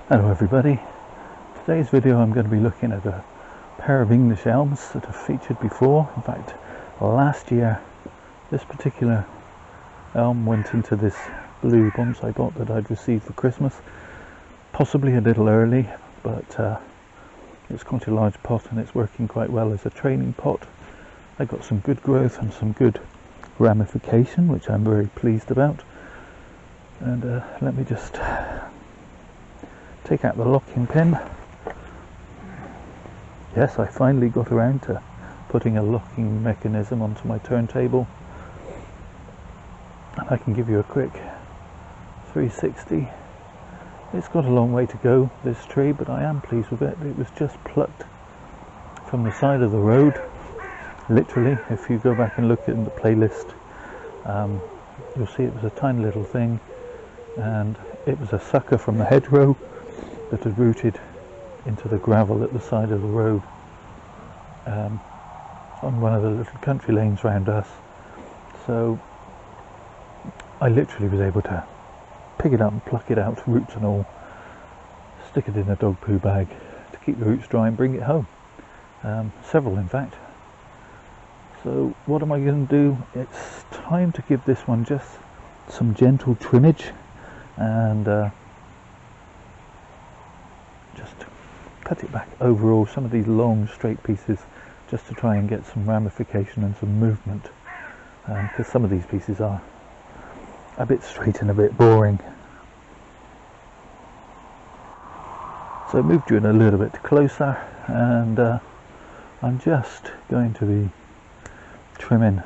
Hello everybody. Today's video I'm going to be looking at a pair of English elms that I've featured before. In fact, last year this particular elm went into this blue bonsai pot that I'd received for Christmas. Possibly a little early, but it's quite a large pot and it's working quite well as a training pot. I got some good growth and some good ramification, which I'm very pleased about. And let me just take out the locking pin. Yes, I finally got around to putting a locking mechanism onto my turntable, and I can give you a quick 360. It's got a long way to go, this tree, but I am pleased with it. It was just plucked from the side of the road, literally. If you go back and look in the playlist, you'll see it was a tiny little thing, and it was a sucker from the hedgerow that had rooted into the gravel at the side of the road on one of the little country lanes round us. So I literally was able to pick it up and pluck it out, roots and all, stick it in a dog poo bag to keep the roots dry and bring it home. Several in fact. So what am I going to do? It's time to give this one just some gentle trimmage and just cut it back overall, some of these long straight pieces, just to try and get some ramification and some movement, because some of these pieces are a bit straight and a bit boring. So I moved you in a little bit closer, and I'm just going to be trimming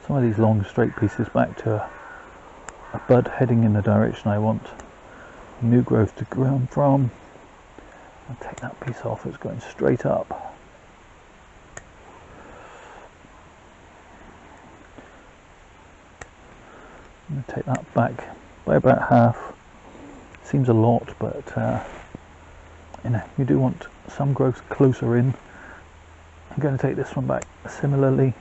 some of these long straight pieces back to a bud heading in the direction I want new growth to grow from. I'll take that piece off, it's going straight up. I'm going to take that back by about half. Seems a lot, but you know, you do want some growth closer in. I'm going to take this one back similarly.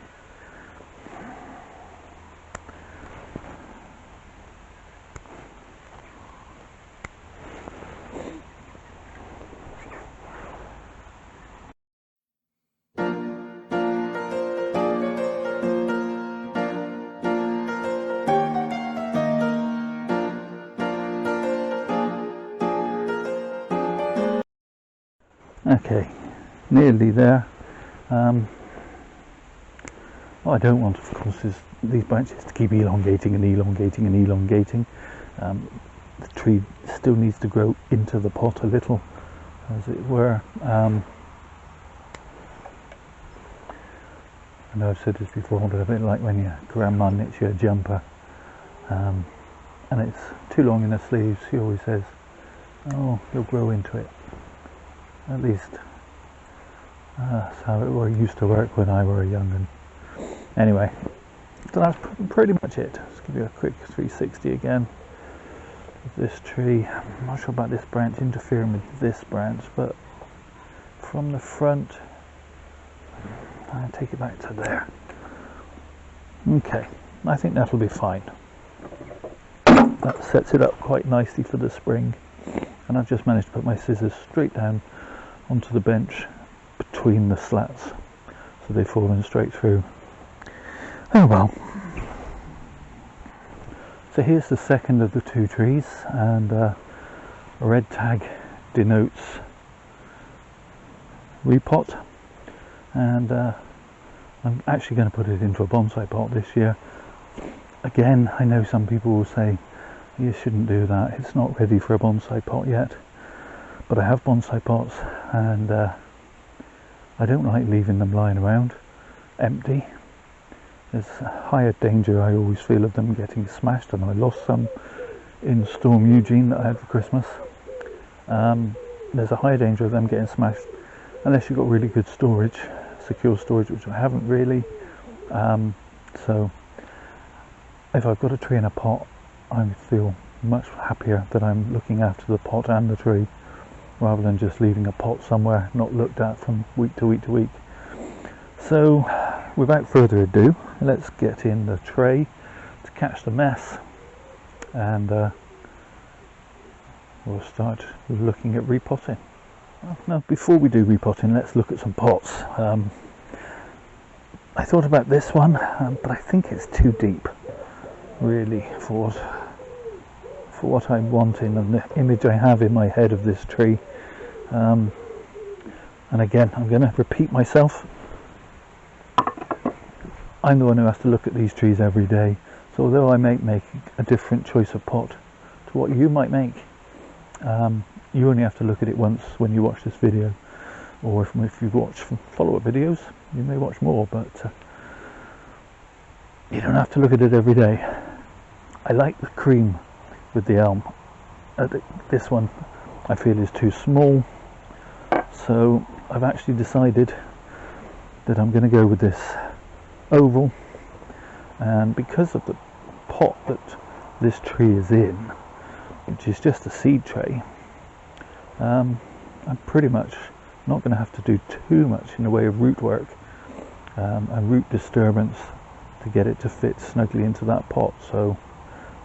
Okay, nearly there. What I don't want, of course, is these branches to keep elongating and elongating and elongating. The tree still needs to grow into the pot a little, as it were. I know I've said this before, but a bit like when your grandma knits you a jumper and it's too long in the sleeves, she always says, oh, you'll grow into it. At least that's how it used to work when I were young. And anyway, so that's pretty much it. Let's give you a quick 360 again of this tree. I'm not sure about this branch interfering with this branch, but from the front I'll take it back to there. Okay, I think that'll be fine. That sets it up quite nicely for the spring, and I've just managed to put my scissors straight down onto the bench between the slats, so they've fallen straight through. Oh well. So here's the second of the two trees, and a red tag denotes Repot, and I'm actually going to put it into a bonsai pot this year. Again, I know some people will say you shouldn't do that, it's not ready for a bonsai pot yet. But I have bonsai pots, and I don't like leaving them lying around empty. There's a higher danger, I always feel, of them getting smashed, and I lost some in Storm Eugene that I had for Christmas. There's a higher danger of them getting smashed unless you've got really good storage, secure storage, which I haven't really. So if I've got a tree in a pot, I feel much happier that I'm looking after the pot and the tree, rather than just leaving a pot somewhere not looked at from week to week to week. So without further ado, let's get in the tray to catch the mess and we'll start looking at repotting. Well, now before we do repotting, let's look at some pots. I thought about this one, but I think it's too deep really for what I'm wanting and the image I have in my head of this tree. And again, I'm going to repeat myself. I'm the one who has to look at these trees every day, so although I may make a different choice of pot to what you might make, you only have to look at it once when you watch this video, or if you watch follow-up videos you may watch more, but you don't have to look at it every day. I like the cream with the elm. This one I feel is too small, so I've actually decided that I'm going to go with this oval, and because of the pot that this tree is in, which is just a seed tray, I'm pretty much not going to have to do too much in the way of root work and root disturbance to get it to fit snugly into that pot, so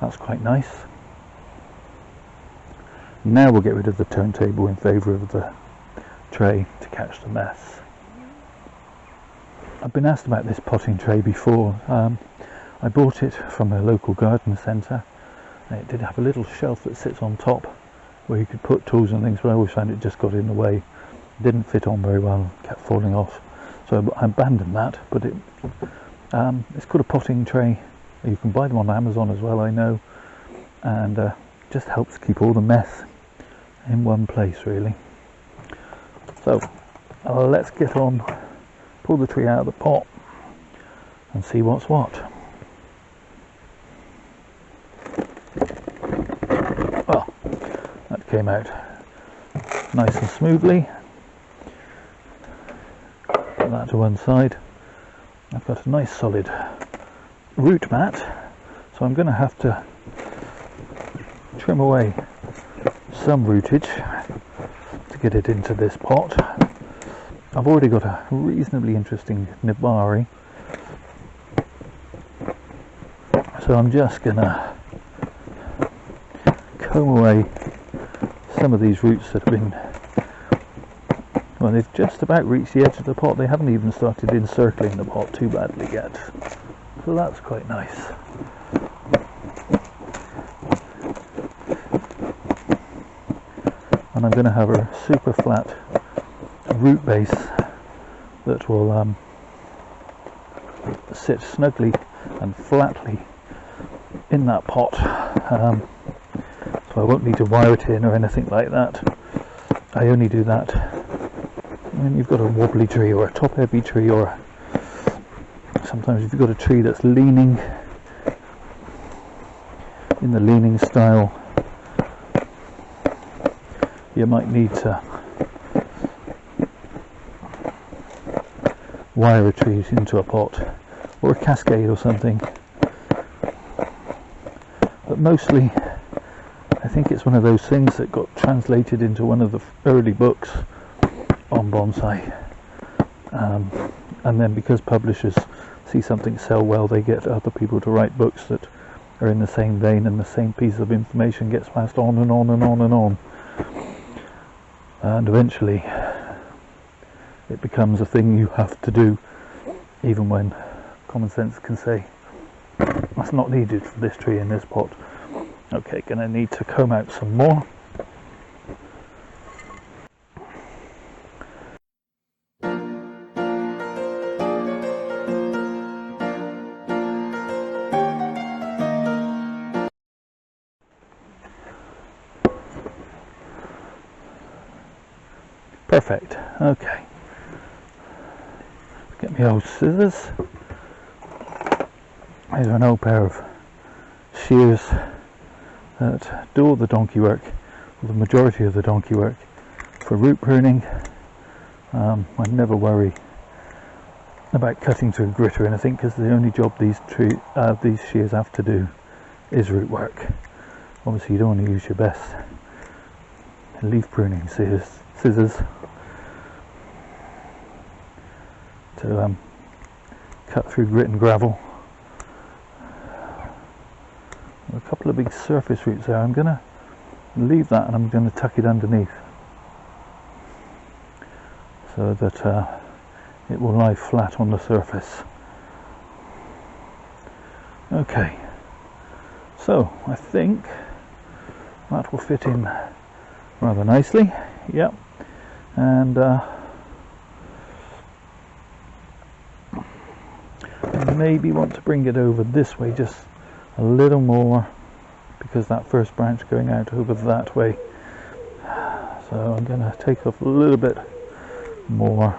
that's quite nice. Now we'll get rid of the turntable in favour of the tray to catch the mess. I've been asked about this potting tray before. I bought it from a local garden centre. It did have a little shelf that sits on top where you could put tools and things, but I always found it just got in the way. It didn't fit on very well, kept falling off, so I abandoned that. But it's called a potting tray. You can buy them on Amazon as well, I know, and just helps keep all the mess in one place really. So let's get on, pull the tree out of the pot and see what's what. Well, that came out nice and smoothly. Put that to one side. I've got a nice solid root mat, so I'm going to have to trim away some rootage to get it into this pot. I've already got a reasonably interesting nibari, so I'm just going to comb away some of these roots that have been, well, they've just about reached the edge of the pot. They haven't even started encircling the pot too badly yet, so that's quite nice. And I'm going to have a super flat root base that will sit snugly and flatly in that pot, so I won't need to wire it in or anything like that. I only do that when you've got a wobbly tree or a top heavy tree, or sometimes if you've got a tree that's leaning in the leaning style, you might need to wire a tree into a pot or a cascade or something. But mostly I think it's one of those things that got translated into one of the early books on bonsai, and then because publishers see something sell well, they get other people to write books that are in the same vein, and the same piece of information gets passed on and on and on and on, and eventually it becomes a thing you have to do, even when common sense can say that's not needed for this tree in this pot. Okay, gonna need to comb out some more. Perfect. Okay. Get me old scissors. Here's an old pair of shears that do all the donkey work, or the majority of the donkey work, for root pruning. I never worry about cutting to a grit or anything, because the only job these shears have to do is root work. Obviously you don't want to use your best leaf pruning scissors to cut through grit and gravel. A couple of big surface roots there. I'm going to leave that, and I'm going to tuck it underneath so that it will lie flat on the surface. Okay, so I think that will fit in rather nicely. Yep. And maybe want to bring it over this way just a little more, because that first branch going out over that way. So I'm going to take off a little bit more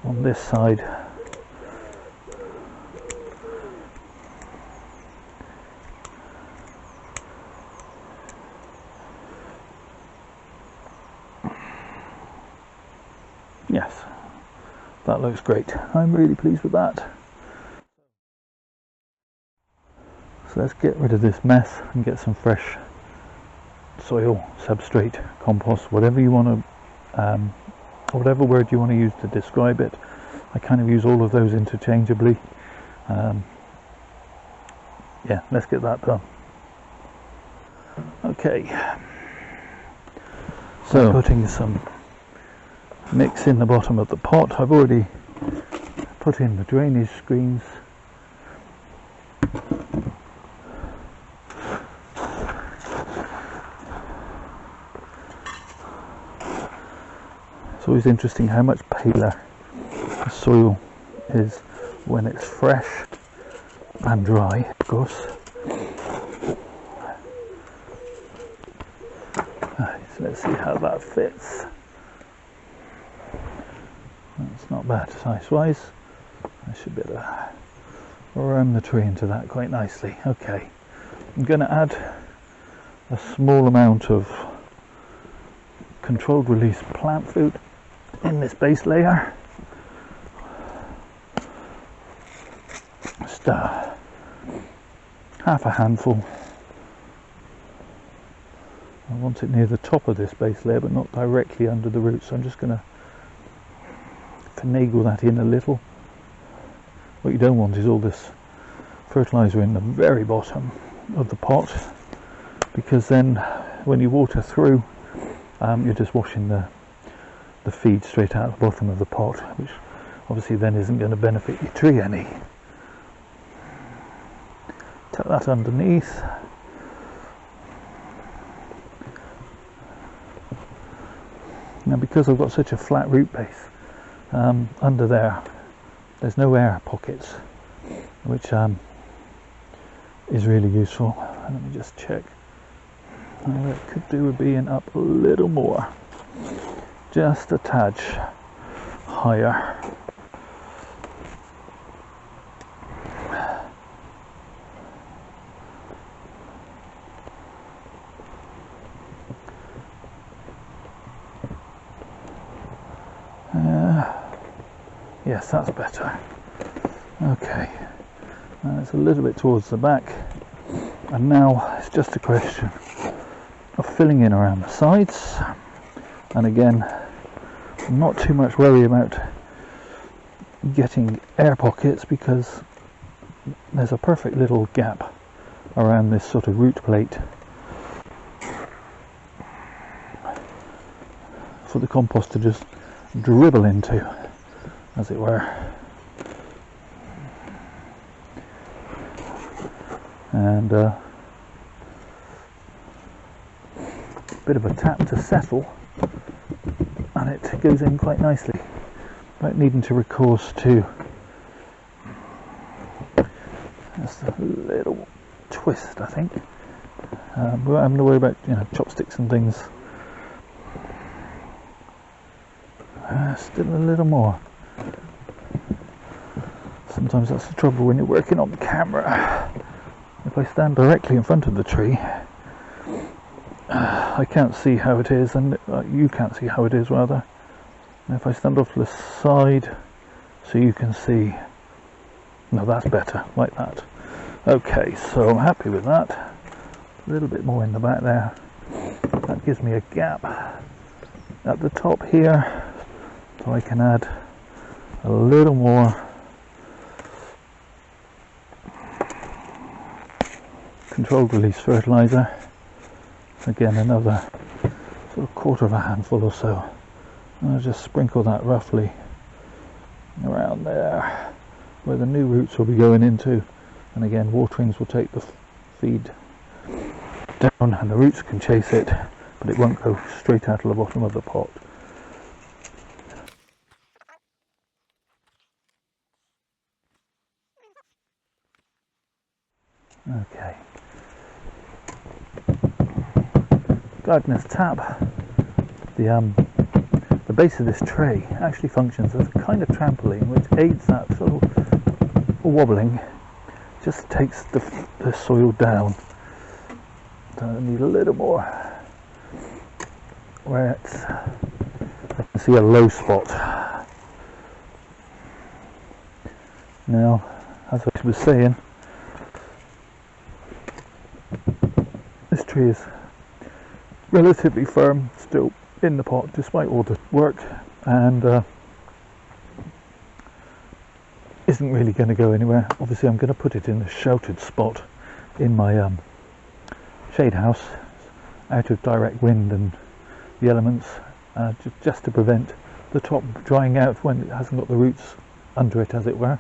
on this side. Yes, that looks great. I'm really pleased with that. So let's get rid of this mess and get some fresh soil, substrate, compost, whatever you want to, whatever word you want to use to describe it. I kind of use all of those interchangeably. Yeah, let's get that done. Okay, so putting some mix in the bottom of the pot. I've already put in the drainage screens. It's always interesting how much paler the soil is when it's fresh and dry, of course. So let's see how that fits. That's not bad size-wise. I should be able to ram the tree into that quite nicely. Okay, I'm going to add a small amount of controlled release plant food in this base layer. Just half a handful. I want it near the top of this base layer, but not directly under the roots, so I'm just going to finagle that in a little. What you don't want is all this fertilizer in the very bottom of the pot, because then when you water through, you're just washing the feed straight out the bottom of the pot, which obviously then isn't going to benefit your tree any. Tuck that underneath. Now, because I've got such a flat root base, under there's no air pockets, which is really useful. Let me just check. All it could do with being up a little more, just a touch higher. Yes, that's better. Okay, it's a little bit towards the back, and now it's just a question of filling in around the sides. And again, not too much worry about getting air pockets, because there's a perfect little gap around this sort of root plate for the compost to just dribble into, as it were. And a bit of a tap to settle, and it goes in quite nicely, without needing to recourse to just a little twist, I think. We won't have to worry about, chopsticks and things. Still a little more. Sometimes that's the trouble when you're working on the camera. If I stand directly in front of the tree, I can't see how it is, and you can't see how it is rather. And if I stand off to the side so you can see, no, that's better, like that. Okay, so I'm happy with that. A little bit more in the back there. That gives me a gap at the top here, so I can add a little more controlled release fertilizer. Again, another sort of quarter of a handful or so. And I'll just sprinkle that roughly around there where the new roots will be going into. And again, waterings will take the feed down and the roots can chase it, but it won't go straight out of the bottom of the pot. Okay. Gardener's tap. The base of this tray actually functions as a kind of trampoline which aids that sort of wobbling, just takes the soil down. So I need a little more where it's, I can see a low spot. Now, as I was saying, this tree is relatively firm still in the pot despite all the work, and isn't really going to go anywhere. Obviously I'm going to put it in a sheltered spot in my shade house, out of direct wind and the elements, just to prevent the top drying out when it hasn't got the roots under it, as it were.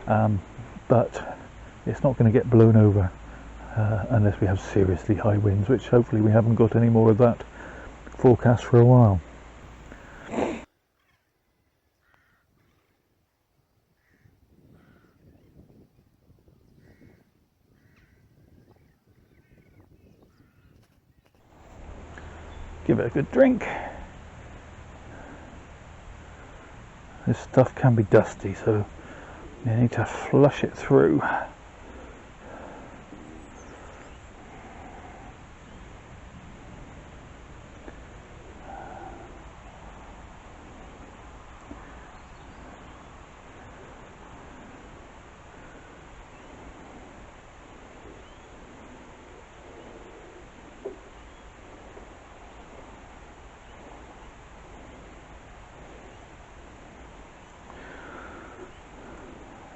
But it's not going to get blown over unless we have seriously high winds, which hopefully we haven't got any more of that forecast for a while. Give it a good drink. This stuff can be dusty, so you need to flush it through.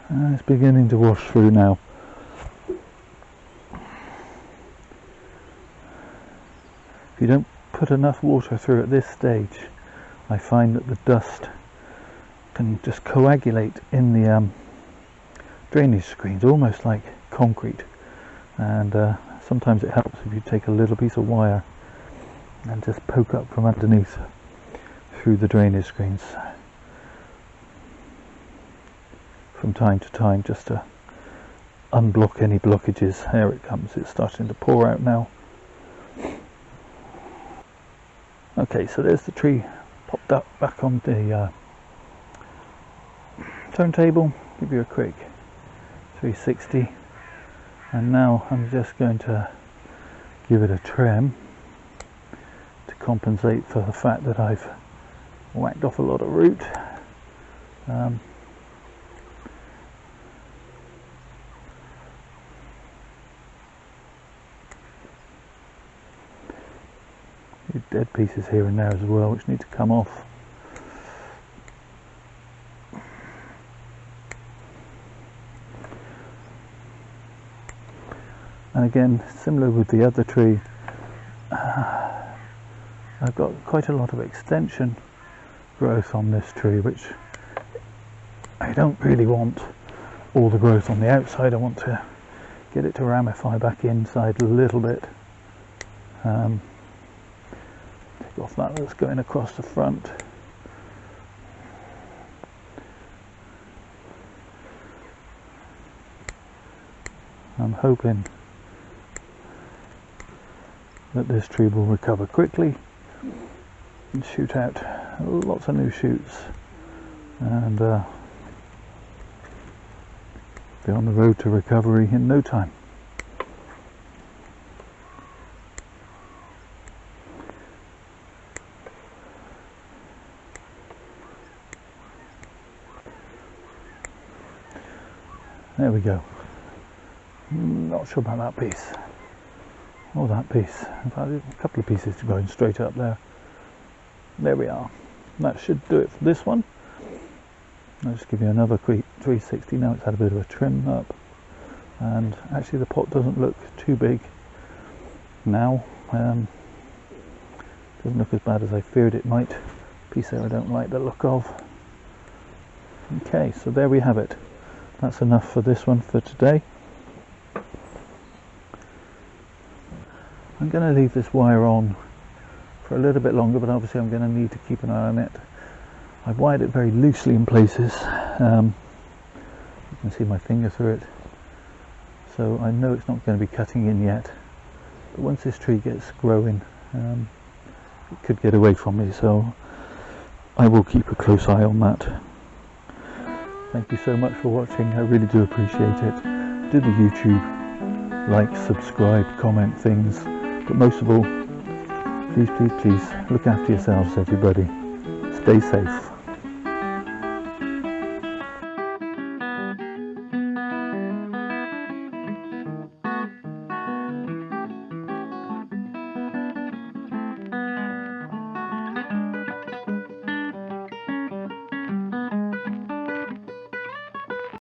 And it's beginning to wash through now. If you don't put enough water through at this stage, I find that the dust can just coagulate in the drainage screens, almost like concrete. And sometimes it helps if you take a little piece of wire and just poke up from underneath through the drainage screens from time to time, just to unblock any blockages. There it comes, it's starting to pour out now. Okay, so there's the tree popped up back on the turntable. Give you a quick 360, and now I'm just going to give it a trim to compensate for the fact that I've whacked off a lot of root. Dead pieces here and there as well, which need to come off. And again, similar with the other tree, I've got quite a lot of extension growth on this tree, which I don't really want all the growth on the outside. I want to get it to ramify back inside a little bit. Take off that's going across the front. I'm hoping that this tree will recover quickly and shoot out lots of new shoots, and be on the road to recovery in no time. There we go. Not sure about that piece. Or that piece. In fact, a couple of pieces going straight up there. There we are. That should do it for this one. I'll just give you another quick 360 now. It's had a bit of a trim up. And actually the pot doesn't look too big now. Doesn't look as bad as I feared it might. Piece there I don't like the look of. Okay, so there we have it. That's enough for this one for today. I'm going to leave this wire on for a little bit longer, but obviously I'm going to need to keep an eye on it. I've wired it very loosely in places. You can see my finger through it, so I know it's not going to be cutting in yet, but once this tree gets growing, it could get away from me, so I will keep a close eye on that. Thank you so much for watching. I really do appreciate it. Do the YouTube, like, subscribe, comment things, but most of all, please look after yourselves, everybody. Stay safe.